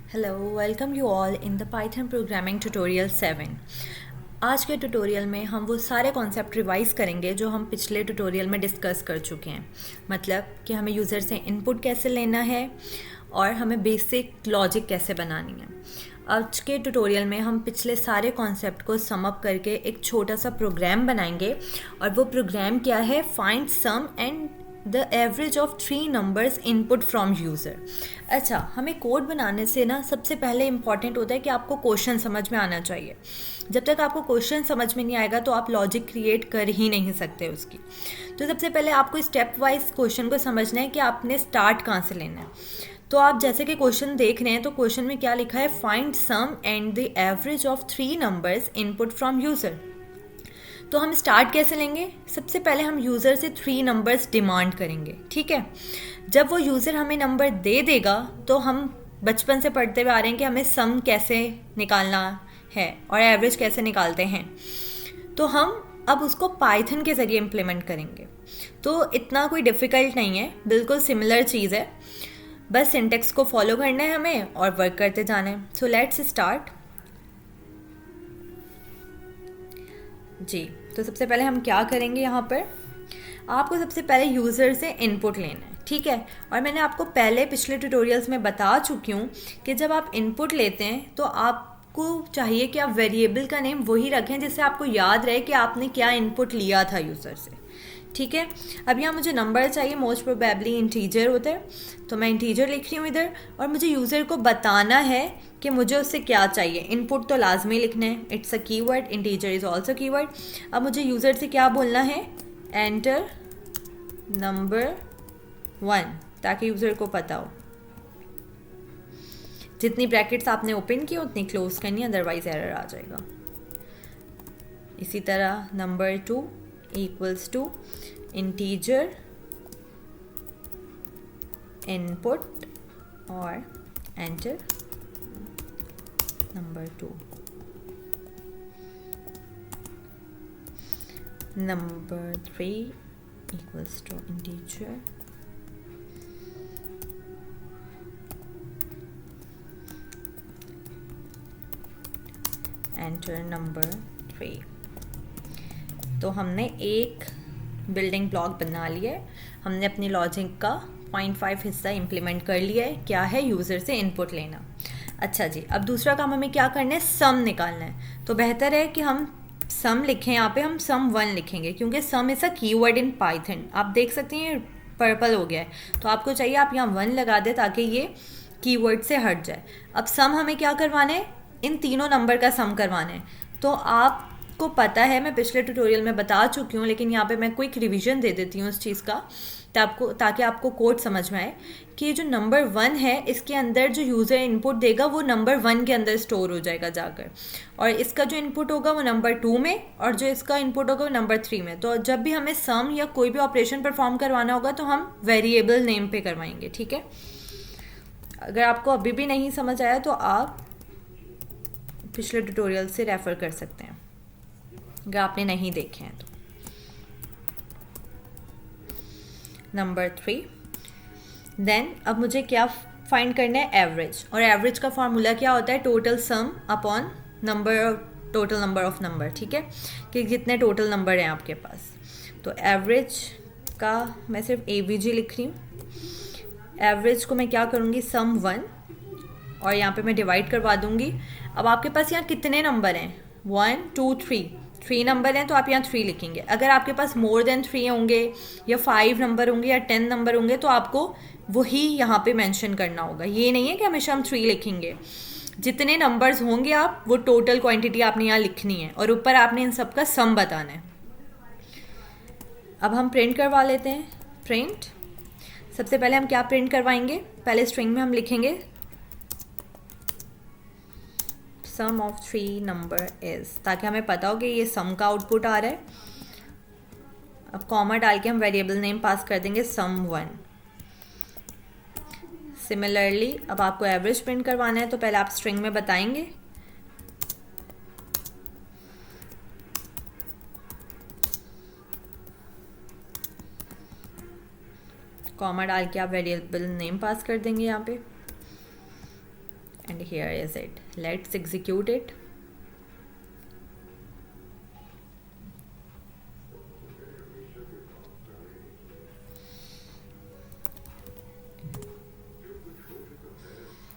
Hello welcome you all in the Python programming tutorial 7। आज के tutorial में हम वो सारे कॉन्सेप्ट रिवाइज करेंगे जो हम पिछले ट्यूटोरियल में डिस्कस कर चुके हैं। मतलब कि हमें यूज़र से इनपुट कैसे लेना है और हमें बेसिक लॉजिक कैसे बनानी है। आज के ट्यूटोरियल में हम पिछले सारे कॉन्सेप्ट को सम अप करके एक छोटा सा प्रोग्राम बनाएंगे और वो प्रोग्राम क्या है, find sum and the average of 3 numbers input from user. अच्छा, हमें कोड बनाने से ना सबसे पहले इंपॉर्टेंट होता है कि आपको क्वेश्चन समझ में आना चाहिए। जब तक आपको क्वेश्चन समझ में नहीं आएगा तो आप लॉजिक क्रिएट कर ही नहीं सकते उसकी। तो सबसे पहले आपको स्टेप वाइज क्वेश्चन को समझना है कि आपने स्टार्ट कहाँ से लेना है। तो आप जैसे कि क्वेश्चन देख रहे हैं तो क्वेश्चन में क्या लिखा है, find sum and the average of 3 numbers input from user. तो हम स्टार्ट कैसे लेंगे? सबसे पहले हम यूज़र से 3 नंबर्स डिमांड करेंगे, ठीक है। जब वो यूज़र हमें नंबर दे देगा तो हम बचपन से पढ़ते हुए आ रहे हैं कि हमें सम कैसे निकालना है और एवरेज कैसे निकालते हैं। तो हम अब उसको पाइथन के ज़रिए इम्प्लीमेंट करेंगे। तो इतना कोई डिफ़िकल्ट नहीं है, बिल्कुल सिमिलर चीज़ है। बस सिंटेक्स को फॉलो करना है हमें और वर्क करते जाना है। So let's start. जी, तो सबसे पहले हम क्या करेंगे, यहाँ पर आपको सबसे पहले यूज़र से इनपुट लेना है, ठीक है। और मैंने आपको पहले पिछले ट्यूटोरियल्स में बता चुकी हूँ कि जब आप इनपुट लेते हैं तो आपको चाहिए कि आप वेरिएबल का नेम वही रखें जिससे आपको याद रहे कि आपने क्या इनपुट लिया था यूज़र से, ठीक है। अब यहाँ मुझे नंबर चाहिए, मोस्ट प्रोबेबली इंटीजर होता है, तो मैं इंटीजर लिख रही हूँ इधर। और मुझे यूज़र को बताना है कि मुझे उससे क्या चाहिए। इनपुट तो लाजमी लिखना है, it's a keyword, integer is also keyword. अब मुझे यूज़र से क्या बोलना है, एंटर नंबर 1, ताकि यूज़र को पता हो। जितनी ब्रैकेट्स आपने ओपन की उतनी क्लोज करनी, अदरवाइज एरर आ जाएगा। इसी तरह number 2 equals to integer input और enter number 2। Number 3 equals to integer enter number 3। तो हमने एक बिल्डिंग ब्लॉक बना लिया है, हमने अपनी लॉजिक का 0.5 हिस्सा इम्प्लीमेंट कर लिया है। क्या है? यूज़र से इनपुट लेना। अच्छा जी, अब दूसरा काम हमें क्या करना है, सम निकालना है। तो बेहतर है कि हम सम लिखें, यहाँ पे हम सम 1 लिखेंगे क्योंकि सम is a keyword in Python. आप देख सकते हैं पर्पल हो गया है, तो आपको चाहिए आप यहाँ 1 लगा दें ताकि ये कीवर्ड से हट जाए। अब सम हमें क्या करवाना है, इन तीनों नंबर का सम करवाना है। तो आपको पता है, मैं पिछले ट्यूटोरियल में बता चुकी हूँ, लेकिन यहाँ पे मैं क्विक रिवीजन दे देती हूँ उस चीज़ का, ताकि आपको कोड समझ में आए कि जो नंबर 1 है इसके अंदर जो यूज़र इनपुट देगा वो नंबर 1 के अंदर स्टोर हो जाएगा जाकर, और इसका जो इनपुट होगा वो नंबर 2 में, और जो इसका इनपुट होगा वो नंबर 3 में। तो जब भी हमें सम या कोई भी ऑपरेशन परफॉर्म करवाना होगा तो हम वेरिएबल नेम पे करवाएंगे, ठीक है। अगर आपको अभी भी नहीं समझ आया तो आप पिछले ट्यूटोरियल से रेफ़र कर सकते हैं अगर आपने नहीं देखे हैं तो। नंबर 3, देन अब मुझे क्या फाइंड करना है, एवरेज। और एवरेज का फार्मूला क्या होता है, total sum upon number, total number of number, ठीक है, कि जितने टोटल नंबर हैं आपके पास। तो एवरेज का मैं सिर्फ एवीजी लिख रही हूँ। एवरेज को मैं क्या करूँगी, सम 1, और यहाँ पे मैं डिवाइड करवा दूँगी। अब आपके पास यहाँ कितने नंबर हैं, 1 2 3 नंबर हैं, तो आप यहाँ 3 लिखेंगे। अगर आपके पास मोर देन 3 होंगे या 5 नंबर होंगे या 10 नंबर होंगे तो आपको वही यहाँ पे मेंशन करना होगा। ये नहीं है कि हमेशा हम 3 लिखेंगे। जितने नंबर्स होंगे आप वो टोटल क्वांटिटी आपने यहाँ लिखनी है, और ऊपर आपने इन सब का सम बताना है। अब हम प्रिंट करवा लेते हैं। प्रिंट, सबसे पहले हम क्या प्रिंट करवाएंगे, पहले स्ट्रिंग में हम लिखेंगे सम ऑफ 3 नंबर इज, ताकि हमें पता हो कि ये सम का आउटपुट आ रहा है। अब कॉमा डाल के हम वेरिएबल नेम पास कर देंगे सम 1। सिमिलरली अब आपको एवरेज प्रिंट करवाना है तो पहले आप स्ट्रिंग में बताएंगे कॉमा डाल के आप वेरिएबल नेम पास कर देंगे यहाँ पे and here is it. Let's execute it.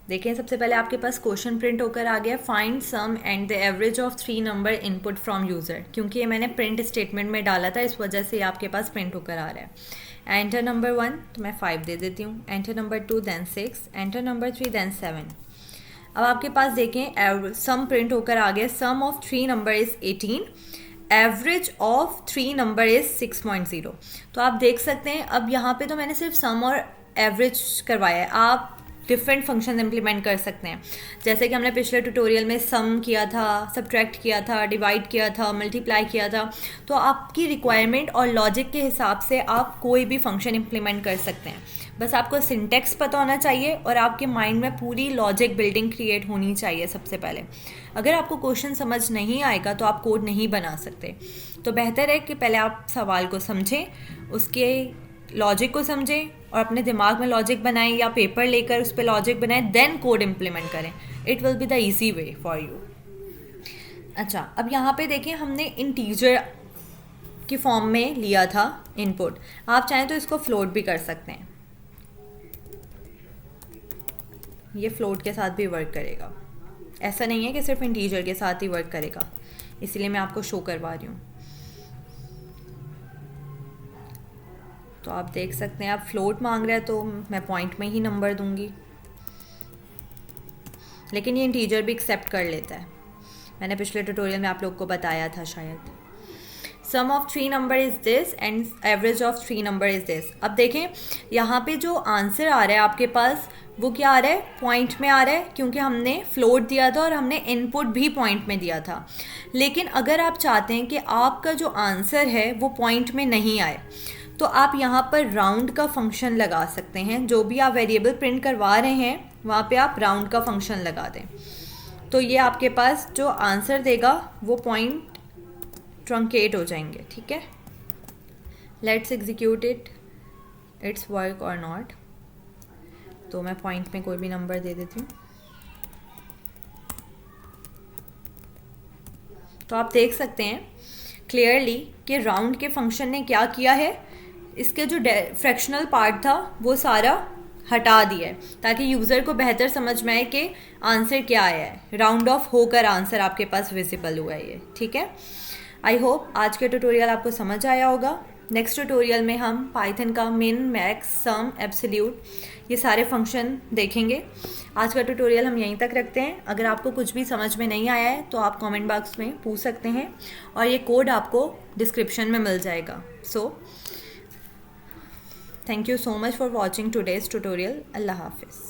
देखें, सबसे पहले आपके पास क्वेश्चन प्रिंट होकर आ गया, find sum and the average of 3 number input from user. क्योंकि ये मैंने प्रिंट स्टेटमेंट में डाला था, इस वजह से ये आपके पास प्रिंट होकर आ रहा है। एंटर नंबर 1 तो मैं 5 दे देती हूँ, enter number 2 then 6, enter number 3 then 7। अब आपके पास देखें सम प्रिंट होकर आ गया, sum of 3 number is 18, average of 3 number is 6.0। तो आप देख सकते हैं, अब यहाँ पे तो मैंने सिर्फ सम और एवरेज करवाया है, आप डिफरेंट फंक्शन इम्प्लीमेंट कर सकते हैं। जैसे कि हमने पिछले ट्यूटोरियल में सम किया था, सब्ट्रैक्ट किया था, डिवाइड किया था, मल्टीप्लाई किया था। तो आपकी रिक्वायरमेंट और लॉजिक के हिसाब से आप कोई भी फंक्शन इम्प्लीमेंट कर सकते हैं। बस आपको सिंटेक्स पता होना चाहिए और आपके माइंड में पूरी लॉजिक बिल्डिंग क्रिएट होनी चाहिए सबसे पहले। अगर आपको क्वेश्चन समझ नहीं आएगा तो आप कोड नहीं बना सकते। तो बेहतर है कि पहले आप सवाल को समझें, उसके लॉजिक को समझें और अपने दिमाग में लॉजिक बनाएं या पेपर लेकर उस पर लॉजिक बनाएं, देन कोड इम्प्लीमेंट करें। It will be the easy way for you. अच्छा, अब यहाँ पे देखें, हमने इंटीजर की फॉर्म में लिया था इनपुट। आप चाहें तो इसको फ्लोट भी कर सकते हैं, ये फ्लोट के साथ भी वर्क करेगा। ऐसा नहीं है कि सिर्फ इंटीजर के साथ ही वर्क करेगा, इसीलिए मैं आपको शो करवा रही हूँ। तो आप देख सकते हैं, आप फ्लोट मांग रहे हैं तो मैं पॉइंट में ही नंबर दूंगी, लेकिन ये इंटीजर भी एक्सेप्ट कर लेता है। मैंने पिछले ट्यूटोरियल में आप लोग को बताया था शायद। Sum of 3 number is this and average of 3 number is this. अब देखें, यहाँ पे जो आंसर आ रहा है आपके पास वो क्या आ रहा है, पॉइंट में आ रहा है, क्योंकि हमने फ्लोट दिया था और हमने इनपुट भी पॉइंट में दिया था। लेकिन अगर आप चाहते हैं कि आपका जो आंसर है वो पॉइंट में नहीं आए, तो आप यहाँ पर राउंड का फंक्शन लगा सकते हैं। जो भी आप वेरिएबल प्रिंट करवा रहे हैं वहाँ पे आप राउंड का फंक्शन लगा दें, तो ये आपके पास जो आंसर देगा वो पॉइंट ट्रंकेट हो जाएंगे। ठीक है, let's execute it, it's work और नॉट। तो मैं पॉइंट में कोई भी नंबर दे देती हूँ। तो आप देख सकते हैं क्लियरली कि राउंड के फंक्शन ने क्या किया है, इसके जो फ्रैक्शनल पार्ट था वो सारा हटा दिया है, ताकि यूज़र को बेहतर समझ में आए कि आंसर क्या आया है। राउंड ऑफ होकर आंसर आपके पास विजिबल हुआ है ये। ठीक है, आई होप आज के ट्यूटोरियल आपको समझ आया होगा। नेक्स्ट ट्यूटोरियल में हम पाइथन का मिन, मैक्स, सम, एब्सोल्यूट ये सारे फंक्शन देखेंगे। आज का ट्यूटोरियल हम यहीं तक रखते हैं। अगर आपको कुछ भी समझ में नहीं आया है तो आप कमेंट बॉक्स में पूछ सकते हैं और ये कोड आपको डिस्क्रिप्शन में मिल जाएगा। सो thank you so much for watching today's tutorial. Allah Hafiz.